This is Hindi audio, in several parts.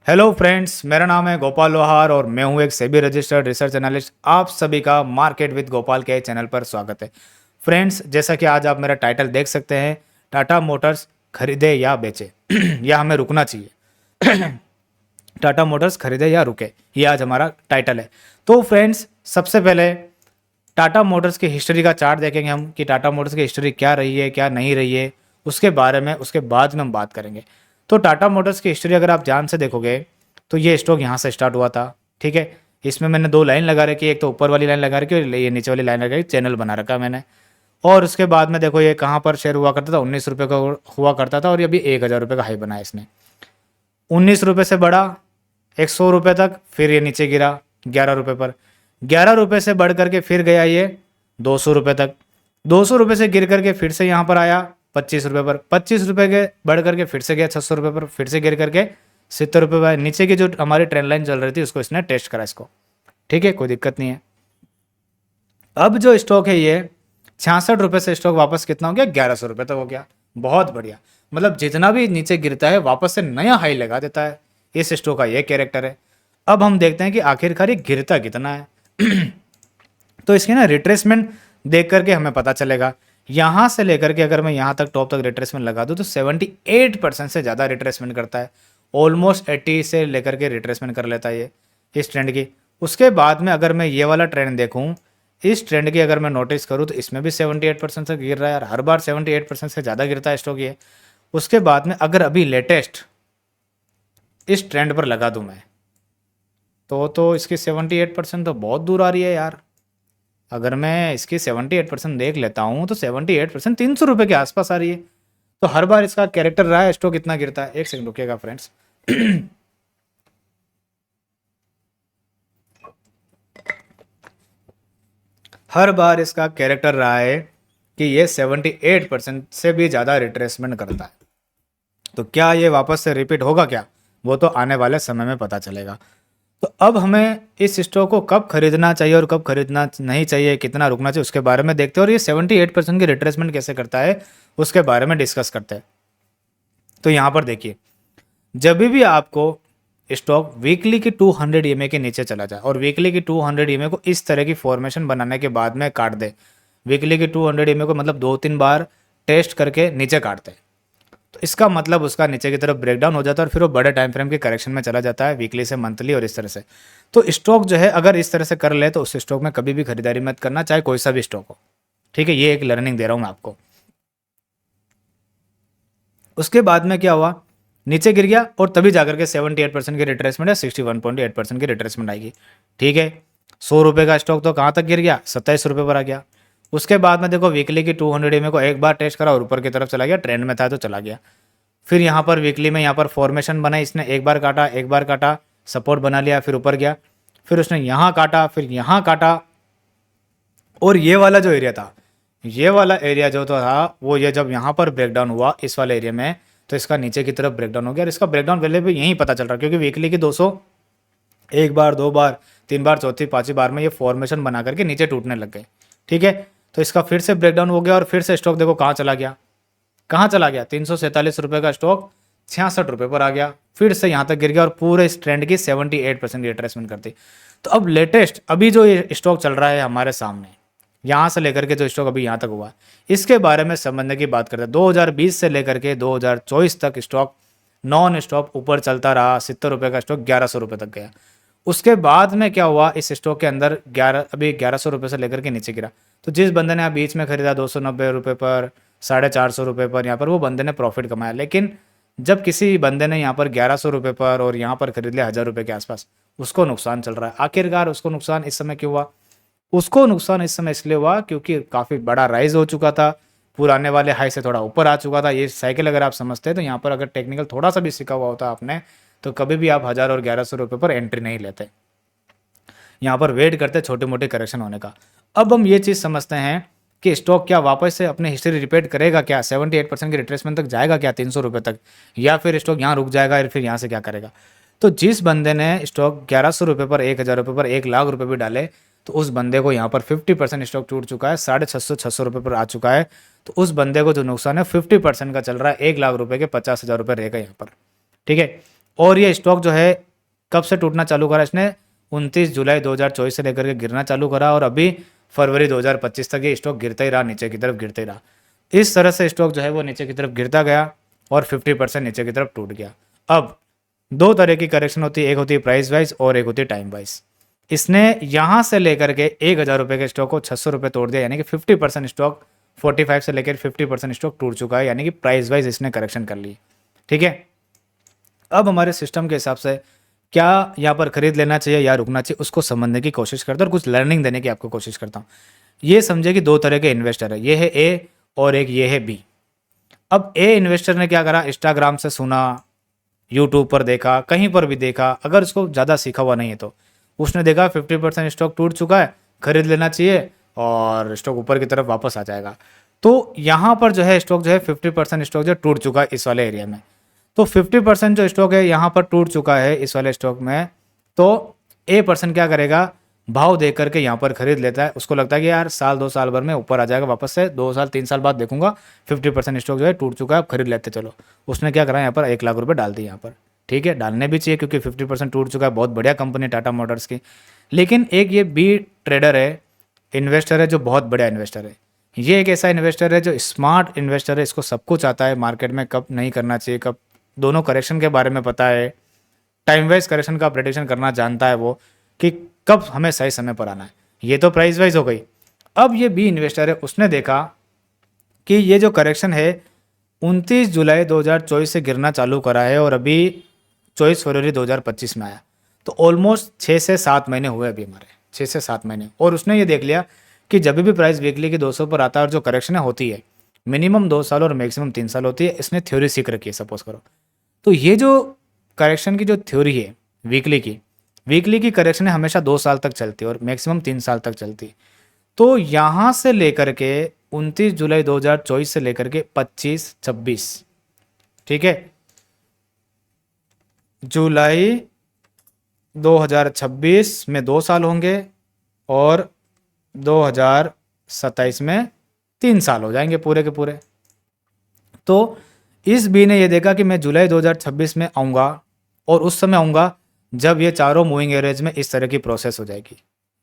हेलो फ्रेंड्स, मेरा नाम है गोपाल लोहार और मैं हूं एक सेबी रजिस्टर्ड रिसर्च एनालिस्ट। आप सभी का मार्केट विद गोपाल के चैनल पर स्वागत है। फ्रेंड्स, जैसा कि आज आप मेरा टाइटल देख सकते हैं, टाटा मोटर्स खरीदे या बेचे या हमें रुकना चाहिए। टाटा मोटर्स खरीदे या रुके, ये आज हमारा टाइटल है। तो फ्रेंड्स, सबसे पहले टाटा मोटर्स की हिस्ट्री का चार्ट देखेंगे हम कि टाटा मोटर्स की हिस्ट्री क्या रही है, क्या नहीं रही है, उसके बारे में उसके बाद में हम बात करेंगे। तो टाटा मोटर्स की हिस्ट्री अगर आप ध्यान से देखोगे तो ये स्टॉक यहाँ से स्टार्ट हुआ था। ठीक है, इसमें मैंने दो लाइन लगा रखी है, एक तो ऊपर वाली लाइन लगा रखी है और ये नीचे वाली लाइन लगा रखी, चैनल बना रखा है मैंने। और उसके बाद में देखो ये कहाँ पर शेयर हुआ करता था, 19 रुपये का हुआ करता था और ये अभी 1,000 रुपये का हाई बनाया इसने। 19 रुपये से बढ़ा 100 रुपये तक, फिर ये नीचे गिरा 11 रुपये पर। 11 रुपये से बढ़ करके फिर गया ये 200 रुपये तक। 200 रुपये से गिर करके फिर से यहाँ पर आया 25 रुपये पर। 25 रुपये के बढ़ करके फिर से गया 600 रुपये पर, फिर से गिर करके 70 रुपये पर। नीचे की जो हमारी ट्रेंड लाइन चल रही थी उसको इसने टेस्ट करा इसको। ठीक है, कोई दिक्कत नहीं है। अब जो स्टॉक है ये 66 रुपये से स्टॉक वापस कितना हो गया, 1100 रुपये तक हो गया। बहुत बढ़िया, मतलब जितना भी नीचे गिरता है वापस से नया हाई लगा देता है। इस स्टॉक का ये कैरेक्टर है। अब हम देखते हैं कि आखिरकार ये गिरता कितना है। तो इसकी ना रिट्रेसमेंट देख करके हमें पता चलेगा। यहाँ से लेकर के अगर मैं यहाँ तक टॉप तक रिट्रेसमेंट लगा दूँ तो 78% से ज़्यादा रिट्रेसमेंट करता है। ऑलमोस्ट 80 से लेकर के रिट्रेसमेंट कर लेता है ये इस ट्रेंड की। उसके बाद में अगर मैं ये वाला ट्रेंड देखूँ, इस ट्रेंड की अगर मैं नोटिस करूँ तो इसमें भी 78% से गिर रहा है यार। हर बार 78% से ज़्यादा गिरता है स्टॉक ये। उसके बाद में अगर अभी लेटेस्ट इस ट्रेंड पर लगा दूँ मैं तो इसकी 78% तो बहुत दूर आ रही है यार। अगर मैं इसकी 78% देख लेता हूँ तो 78% 300 रुपये के आसपास आ रही है। तो हर बार इसका कैरेक्टर रहा है, स्टॉक कितना गिरता है। एक सेकंड रुकिएगा फ्रेंड्स। हर बार इसका कैरेक्टर रहा है कि ये 78% से भी ज़्यादा रिट्रेसमेंट करता है। तो क्या ये वापस से रिपीट होगा क्या, वो तो आने वाले समय में पता चलेगा। तो अब हमें इस स्टॉक को कब खरीदना चाहिए और कब खरीदना नहीं चाहिए, कितना रुकना चाहिए, उसके बारे में देखते हैं। और ये 78% की रिट्रेसमेंट कैसे करता है उसके बारे में डिस्कस करते हैं। तो यहाँ पर देखिए, जब भी आपको स्टॉक वीकली की 200 ईएमए के नीचे चला जाए और वीकली की 200 ईएमए को इस तरह की फॉर्मेशन बनाने के बाद में काट दे, वीकली की 200 ईएमए को मतलब 2-3 बार टेस्ट करके नीचे काटते हैं, तो इसका मतलब उसका नीचे की तरफ ब्रेकडाउन हो जाता है और फिर वो बड़े टाइम फ्रेम के करेक्शन में चला जाता है, वीकली से मंथली और इस तरह से। तो स्टॉक जो है अगर इस तरह से कर ले तो उस स्टॉक में कभी भी खरीदारी मत करना, चाहे कोई सा भी स्टॉक हो। ठीक है, ये एक लर्निंग दे रहा हूँ मैं आपको। उसके बाद में क्या हुआ, नीचे गिर गया और तभी जाकर के 78% की रिट्रेसमेंट है, 61.8% की रिट्रेसमेंट आएगी। ठीक है, 100 रुपये का स्टॉक तो कहाँ तक गिर गया, 27 रुपये पर आ गया। उसके बाद में देखो वीकली की 200 ईएमए को एक बार टेस्ट करा और ऊपर की तरफ चला गया, ट्रेंड में था तो चला गया। फिर यहाँ पर वीकली में यहाँ पर फॉर्मेशन बनाई इसने, एक बार काटा, एक बार काटा, सपोर्ट बना लिया, फिर ऊपर गया, फिर उसने यहाँ काटा, फिर यहाँ काटा। और ये वाला जो एरिया था, ये वाला एरिया जो था वो ये जब यहाँ पर ब्रेकडाउन हुआ इस वाले एरिया में, तो इसका नीचे की तरफ ब्रेकडाउन हो गया। और इसका ब्रेकडाउन पहले भी यहीं पता चल रहा है क्योंकि वीकली की 200 एक बार, दो बार, तीन बार, चौथी पांचवी बार में ये फॉर्मेशन बना करके नीचे टूटने लग गए। ठीक है, तो इसका फिर से ब्रेकडाउन हो गया और फिर से स्टॉक देखो कहाँ चला गया, कहाँ चला गया, 347 रुपये का स्टॉक 66 रुपये पर आ गया, फिर से यहाँ तक गिर गया और पूरे इस ट्रेंड की 78% की रिट्रेसमेंट करती। तो अब लेटेस्ट अभी जो ये स्टॉक चल रहा है हमारे सामने, यहाँ से लेकर के जो स्टॉक अभी यहाँ तक हुआ है, इसके बारे में समझने की बात करते हैं। 2020 से लेकर के 2024 तक स्टॉक नॉन स्टॉप ऊपर चलता रहा। 70 रुपये का स्टॉक 1100 रुपये तक गया। उसके बाद में क्या हुआ, इस स्टॉक के अंदर अभी 1100 रुपये से लेकर के नीचे गिरा। तो जिस बंदे ने आप बीच में खरीदा 290 रुपये पर, 450 रुपये पर, यहाँ पर वो बंदे ने प्रॉफिट कमाया। लेकिन जब किसी बंदे ने यहाँ पर 1100 रुपये पर और यहाँ पर खरीद लिया 1000 रुपये के आसपास, उसको नुकसान चल रहा है। आखिरकार उसको नुकसान इस समय क्यों हुआ, उसको नुकसान इस समय इसलिए हुआ क्योंकि काफ़ी बड़ा राइज हो चुका था, पुराने वाले हाई से थोड़ा ऊपर आ चुका था। ये साइकिल अगर आप समझते हैं तो यहाँ पर अगर टेक्निकल थोड़ा सा भी सीखा हुआ होता आपने तो कभी भी आप 1000 और 1100 रुपये पर एंट्री नहीं लेते, यहाँ पर वेट करते छोटे मोटे करेक्शन होने का। अब हम ये चीज़ समझते हैं कि स्टॉक क्या वापस से अपनी हिस्ट्री रिपीट करेगा क्या, 78% की रिट्रेसमेंट तक जाएगा क्या 300 रुपये तक, या फिर स्टॉक यहाँ रुक जाएगा और फिर यहाँ से क्या करेगा। तो जिस बंदे ने स्टॉक 1100 रुपये पर, 1000 रुपये पर, 1,00,000 रुपये भी डाले, तो उस बंदे को यहाँ पर 50% स्टॉक टूट चुका है, 650-600 रुपये पर आ चुका है। तो उस बंदे को जो नुकसान है 50% का चल रहा है, 1,00,000 रुपये के 50,000 रुपये रहेगा यहाँ पर। ठीक है, और ये स्टॉक जो है कब से टूटना चालू करा इसने, 29 जुलाई 2024 से लेकर के गिरना चालू करा और अभी फरवरी 2025 तक ये स्टॉक गिरता ही रहा, नीचे की तरफ गिरते ही रहा। इस तरह से स्टॉक जो है वो नीचे की तरफ गिरता गया और 50% नीचे की तरफ टूट गया। अब दो तरह की करेक्शन होती है, एक होती है प्राइस वाइज और एक होती है टाइम वाइज। इसने यहाँ से लेकर के 1,000 रुपये के स्टॉक को 600 रुपये तोड़ दिया, यानी कि 50% स्टॉक 45 से लेकर 50% स्टॉक टूट चुका है, यानी कि प्राइस वाइज इसने करेक्शन कर ली। ठीक है, अब हमारे सिस्टम के हिसाब से क्या यहाँ पर खरीद लेना चाहिए या रुकना चाहिए उसको समझने की कोशिश करता हूँ और कुछ लर्निंग देने की आपको कोशिश करता हूँ। ये समझे कि दो तरह के इन्वेस्टर है, ये है ए और एक ये है बी। अब ए इन्वेस्टर ने क्या करा, इंस्टाग्राम से सुना, यूट्यूब पर देखा, कहीं पर भी देखा, अगर उसको ज़्यादा सीखा हुआ नहीं है तो उसने देखा 50% स्टॉक टूट चुका है, खरीद लेना चाहिए और स्टॉक ऊपर की तरफ वापस आ जाएगा। तो यहाँ पर जो है स्टॉक जो है 50% स्टॉक जो टूट चुका है इस वाले एरिया में। तो 50% जो स्टॉक है यहाँ पर टूट चुका है इस वाले स्टॉक में, तो ए पर्सन क्या करेगा, भाव देख करके यहाँ पर खरीद लेता है। उसको लगता है कि यार साल 2 साल भर में ऊपर आ जाएगा वापस से, 2 साल 3 साल बाद देखूंगा 50% स्टॉक जो है टूट चुका है, अब खरीद लेते चलो। उसने क्या करा, यहाँ पर 1 लाख रुपए डाल दिए यहाँ पर। ठीक है, डालने भी चाहिए क्योंकि 50% टूट चुका है, बहुत बढ़िया कंपनी टाटा मोटर्स की। लेकिन एक ये बी ट्रेडर है, इन्वेस्टर है, जो बहुत बड़ा इन्वेस्टर है। ये एक ऐसा इन्वेस्टर है जो स्मार्ट इन्वेस्टर है, इसको सब कुछ आता है मार्केट में कब नहीं करना चाहिए, कब दोनों करेक्शन के बारे में पता है, टाइम वाइज करेक्शन का प्रेडिक्शन करना जानता है वो, कि कब हमें सही समय पर आना है। ये तो प्राइस वाइज हो गई। अब ये बी इन्वेस्टर है, उसने देखा कि ये जो करेक्शन है 29 जुलाई 2024 से गिरना चालू करा है और अभी 24 फरवरी 2025 में आया, तो ऑलमोस्ट 6 से 7 महीने हुए अभी हमारे, 6 से 7 महीने। और उसने ये देख लिया कि जब भी प्राइस वीकली की 200 पर आता है और जो करेक्शन होती है मिनिमम 2 साल और मैक्सिमम 3 साल होती है, इसने थ्योरी सीख रखी है सपोज करो। तो ये जो करेक्शन की जो थ्योरी है वीकली की करेक्शन हमेशा 2 साल तक चलती है और मैक्सिमम 3 साल तक चलती है। तो यहाँ से लेकर के 29 जुलाई 2024 से लेकर के 25-26, ठीक है, जुलाई 2026 में 2 साल होंगे और 2027 में 3 साल हो जाएंगे पूरे के पूरे। तो इस बी ने ये देखा कि मैं जुलाई 2026 में आऊँगा और उस समय आऊँगा जब ये चारों मूविंग एवरेज में इस तरह की प्रोसेस हो जाएगी,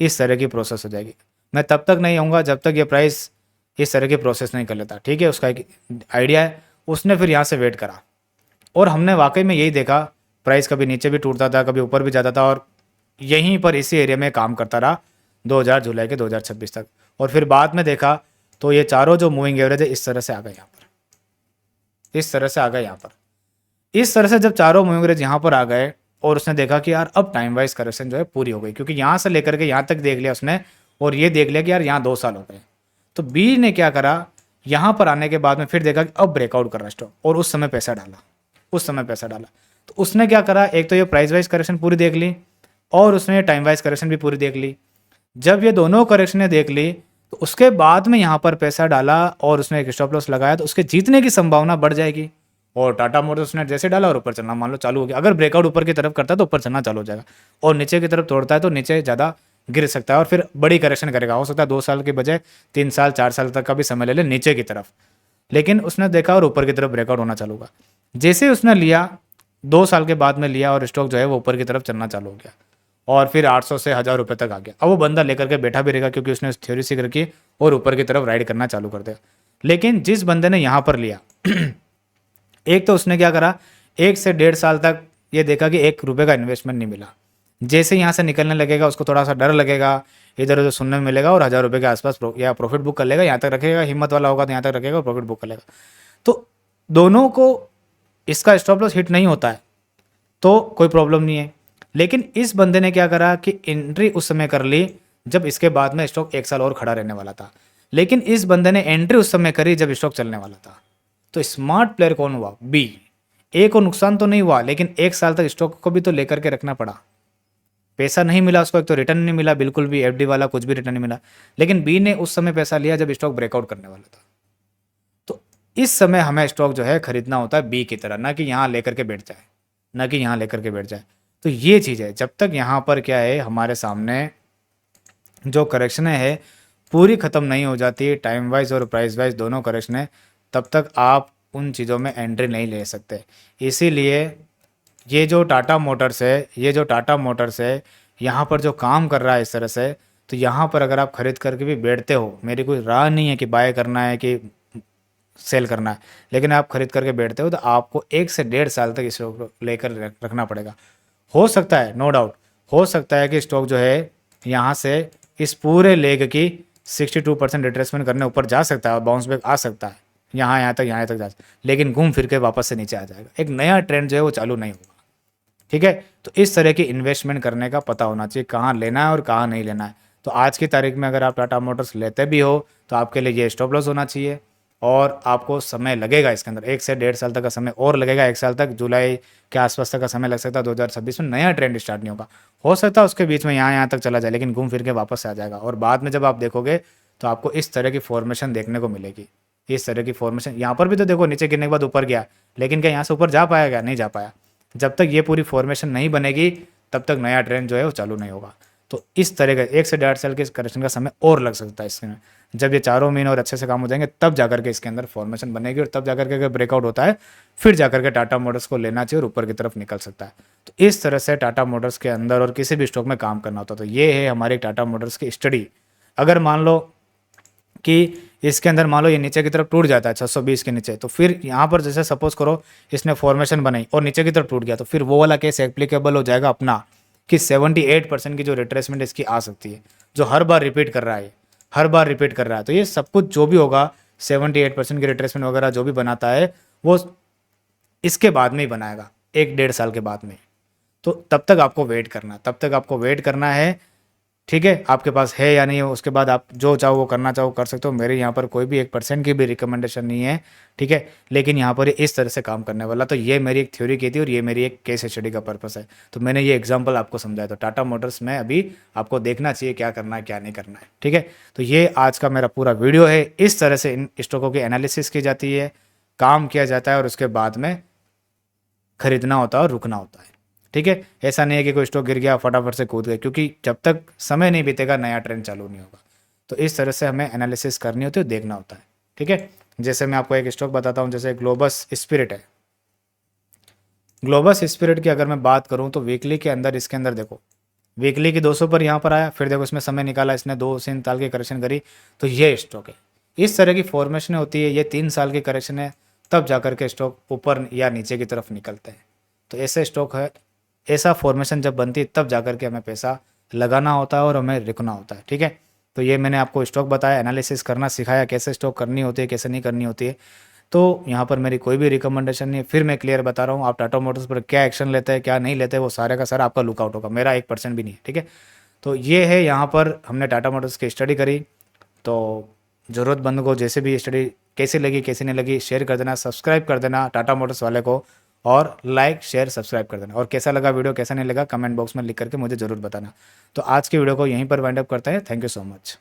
इस तरह की प्रोसेस हो जाएगी। मैं तब तक नहीं आऊँगा जब तक ये प्राइस इस तरह की प्रोसेस नहीं कर लेता। ठीक है, उसका एक आइडिया है। उसने फिर यहाँ से वेट करा और हमने वाकई में यही देखा, प्राइस कभी नीचे भी टूटता था, कभी ऊपर भी जाता था और यहीं पर इसी एरिया में काम करता रहा 2000 जुलाई के 2026 तक। और फिर बाद में देखा तो ये चारों जो मूविंग एवरेज है इस तरह से आ गए यहाँ पर, इस तरह से आ गए यहाँ पर। इस तरह से जब चारों मूविंग एवरेज यहाँ पर आ गए और उसने देखा कि यार अब टाइम वाइज करेक्शन जो है पूरी हो गई, क्योंकि यहाँ से लेकर के यहाँ तक देख लिया उसने और ये देख लिया कि यार यहाँ 2 साल हो गए। तो बी ने क्या करा, यहाँ पर आने के बाद में फिर देखा कि अब ब्रेकआउट कर रहा है स्टॉक और उस समय पैसा डाला, उस समय पैसा डाला। तो उसने क्या करा, एक तो ये प्राइस वाइज करेक्शन पूरी देख ली और उसने टाइम वाइज करेक्शन भी पूरी देख ली। जब ये दोनों करेक्शनें देख ली तो उसके बाद में यहाँ पर पैसा डाला और उसने एक स्टॉप लॉस लगाया, तो उसके जीतने की संभावना बढ़ जाएगी। और टाटा मोटर्स ने जैसे डाला और ऊपर चलना मान लो चालू हो गया, अगर ब्रेकआउट ऊपर की तरफ करता है तो ऊपर चलना चालू हो जाएगा और नीचे की तरफ तोड़ता है तो नीचे ज़्यादा गिर सकता है और फिर बड़ी करेक्शन करेगा। हो सकता है 2 साल के बजाय 3 साल 4 साल तक का भी समय ले ले नीचे की तरफ। लेकिन उसने देखा और ऊपर की तरफ ब्रेकआउट होना चालू हुआ। जैसे उसने लिया 2 साल के बाद में लिया और स्टॉक जो है वो ऊपर की तरफ चलना चालू हो गया और फिर 800 से 1000 रुपये तक आ गया। अब वो बंदा लेकर के बैठा भी रहेगा क्योंकि उसने थ्योरी सीख रखी और ऊपर की तरफ राइड करना चालू कर दिया। लेकिन जिस बंदे ने यहाँ पर लिया एक तो उसने क्या करा, 1 से 1.5 साल तक ये देखा कि 1 रुपये का इन्वेस्टमेंट नहीं मिला। जैसे यहाँ से निकलने लगेगा उसको थोड़ा सा डर लगेगा, इधर उधर सुनने में मिलेगा और 1000 रुपये के आसपास या प्रॉफिट बुक कर लेगा, यहाँ तक रखेगा, हिम्मत वाला होगा तो यहाँ तक रखेगा और प्रॉफिट बुक कर लेगा। तो दोनों को इसका स्टॉप लॉस हिट नहीं होता है तो कोई प्रॉब्लम नहीं है। लेकिन इस बंदे ने क्या करा कि एंट्री उस समय कर ली जब इसके बाद में स्टॉक 1 साल और खड़ा रहने वाला था। लेकिन इस बंदे ने एंट्री उस समय करी जब स्टॉक चलने वाला था। तो स्मार्ट प्लेयर कौन हुआ, बी। ए को नुकसान तो नहीं हुआ लेकिन 1 साल तक स्टॉक को भी तो लेकर के रखना पड़ा, पैसा नहीं मिला उसको, एक तो रिटर्न नहीं मिला बिल्कुल भी, एफडी वाला कुछ भी रिटर्न नहीं मिला। लेकिन बी ने उस समय पैसा लिया जब स्टॉक ब्रेकआउट करने वाला था। तो इस समय हमें स्टॉक जो है खरीदना होता है बी की तरह, ना कि यहाँ लेकर के बैठ जाए, ना कि यहाँ लेकर के बैठ जाए। तो ये चीज़ है, जब तक यहाँ पर क्या है हमारे सामने जो करेक्शनें है पूरी ख़त्म नहीं हो जाती टाइम वाइज और प्राइस वाइज दोनों करेक्शनें, तब तक आप उन चीज़ों में एंट्री नहीं ले सकते। इसीलिए ये जो टाटा मोटर्स है, ये जो टाटा मोटर्स है, यहाँ पर जो काम कर रहा है इस तरह से, तो यहाँ पर अगर आप खरीद करके भी बैठते हो, मेरी कोई राय नहीं है कि बाय करना है कि सेल करना है, लेकिन आप खरीद करके बैठते हो तो आपको 1 से 1.5 साल तक स्टॉक लेकर रखना पड़ेगा। हो सकता है, नो डाउट, हो सकता है कि स्टॉक जो है यहाँ से इस पूरे लेग की 62% रिट्रेसमेंट करने ऊपर जा सकता है, बाउंस बैक आ सकता है, यहाँ तक जा सकता है, लेकिन घूम फिर के वापस से नीचे आ जाएगा। एक नया ट्रेंड जो है वो चालू नहीं होगा। ठीक है, तो इस तरह की इन्वेस्टमेंट करने का पता होना चाहिए, कहाँ लेना है और कहाँ नहीं लेना है। तो आज की तारीख में अगर आप टाटा मोटर्स लेते भी हो तो आपके लिए ये स्टॉप लॉस होना चाहिए, और आपको समय लगेगा इसके अंदर, 1 से 1.5 साल तक का समय और लगेगा। 1 साल तक, जुलाई के आसपास तक का समय लग सकता है। 2026 में नया ट्रेंड स्टार्ट नहीं होगा, हो सकता है उसके बीच में यहाँ तक चला जाए, लेकिन घूम फिर के वापस आ जाएगा। और बाद में जब आप देखोगे तो आपको इस तरह की फॉर्मेशन देखने को मिलेगी। इस तरह की फॉर्मेशन यहाँ पर भी तो देखो, नीचे गिरने के बाद ऊपर गया, लेकिन क्या यहाँ से ऊपर जा पाएगा? नहीं जा पाया। जब तक ये पूरी फॉर्मेशन नहीं बनेगी तब तक नया ट्रेंड जो है वो चालू नहीं होगा। तो इस तरह का 1 से 1.5 साल के करेक्शन का समय और लग सकता है इसमें। जब ये चारों महीने और अच्छे से काम हो जाएंगे तब जाकर के इसके अंदर फॉर्मेशन बनेगी, और तब जाकर के अगर ब्रेकआउट होता है फिर जाकर के टाटा मोटर्स को लेना चाहिए और ऊपर की तरफ निकल सकता है। तो इस तरह से टाटा मोटर्स के अंदर और किसी भी स्टॉक में काम करना होता है। तो ये है हमारी टाटा मोटर्स की स्टडी। अगर मान लो कि इसके अंदर मान लो ये नीचे की तरफ टूट जाता है 620 के नीचे, तो फिर यहाँ पर जैसे सपोज करो इसने फॉर्मेशन बनाई और नीचे की तरफ टूट गया, तो फिर वो वाला केस एप्लीकेबल हो जाएगा अपना, कि 78% की जो रिट्रेसमेंट इसकी आ सकती है, जो हर बार रिपीट कर रहा है, हर बार रिपीट कर रहा है। तो ये सब कुछ जो भी होगा, 78% की रिट्रेसमेंट वगैरह जो भी बनाता है वो इसके बाद में ही बनाएगा, 1 1.5 साल के बाद में। तो तब तक आपको वेट करना, तब तक आपको वेट करना है। ठीक है, आपके पास है या नहीं है, उसके बाद आप जो चाहो वो करना चाहो कर सकते हो। मेरे यहाँ पर कोई भी 1% की भी रिकमेंडेशन नहीं है। ठीक है, लेकिन यहाँ पर इस तरह से काम करने वाला, तो ये मेरी एक थ्योरी की थी और ये मेरी एक केस स्टडी का पर्पस है। तो मैंने ये एग्जांपल आपको समझाया। तो टाटा मोटर्स में अभी आपको देखना चाहिए क्या करना है क्या नहीं करना है। ठीक है, तो ये आज का मेरा पूरा वीडियो है। इस तरह से इन स्टॉकों की एनालिसिस की जाती है, काम किया जाता है, और उसके बाद में खरीदना होता है और रुकना होता है। ठीक है, ऐसा नहीं है कि कोई स्टॉक गिर गया फटाफट से कूद गए, क्योंकि जब तक समय नहीं बीतेगा नया ट्रेंड चालू नहीं होगा। तो इस तरह से हमें एनालिसिस करनी होती है, देखना होता है। ठीक है, जैसे मैं आपको एक स्टॉक बताता हूँ, जैसे ग्लोबस स्पिरिट है। ग्लोबस स्पिरिट की अगर मैं बात करूँ तो वीकली के अंदर, इसके अंदर देखो वीकली की 200 पर यहाँ पर आया, फिर देखो इसमें समय निकाला, इसने 2 से 3 साल की करेक्शन करी, तो ये स्टॉक है। इस तरह की फॉर्मेशन होती है, ये 3 साल की करेक्शन है, तब जाकर के स्टॉक ऊपर या नीचे की तरफ निकलते हैं। तो ऐसे स्टॉक है, ऐसा फॉर्मेशन जब बनती है तब जाकर के हमें पैसा लगाना होता है और हमें रुकना होता है। ठीक है, तो ये मैंने आपको स्टॉक बताया, एनालिसिस करना सिखाया, कैसे स्टॉक करनी होती है कैसे नहीं करनी होती है। तो यहाँ पर मेरी कोई भी रिकमेंडेशन नहीं है, फिर मैं क्लियर बता रहा हूँ। आप टाटा मोटर्स पर क्या एक्शन लेते हैं क्या नहीं लेते, वो सारे का सारा आपका लुकआउट होगा, मेरा 1% भी नहीं है। ठीक है, तो ये है, यहाँ पर हमने टाटा मोटर्स की स्टडी करी। तो ज़रूरतमंद को जैसे भी स्टडी कैसी लगी कैसी नहीं लगी शेयर कर देना, सब्सक्राइब कर देना टाटा मोटर्स वाले को, और लाइक शेयर सब्सक्राइब कर देना। और कैसा लगा वीडियो कैसा नहीं लगा कमेंट बॉक्स में लिख करके मुझे ज़रूर बताना। तो आज की वीडियो को यहीं पर वाइंड अप करते हैं। Thank you so much.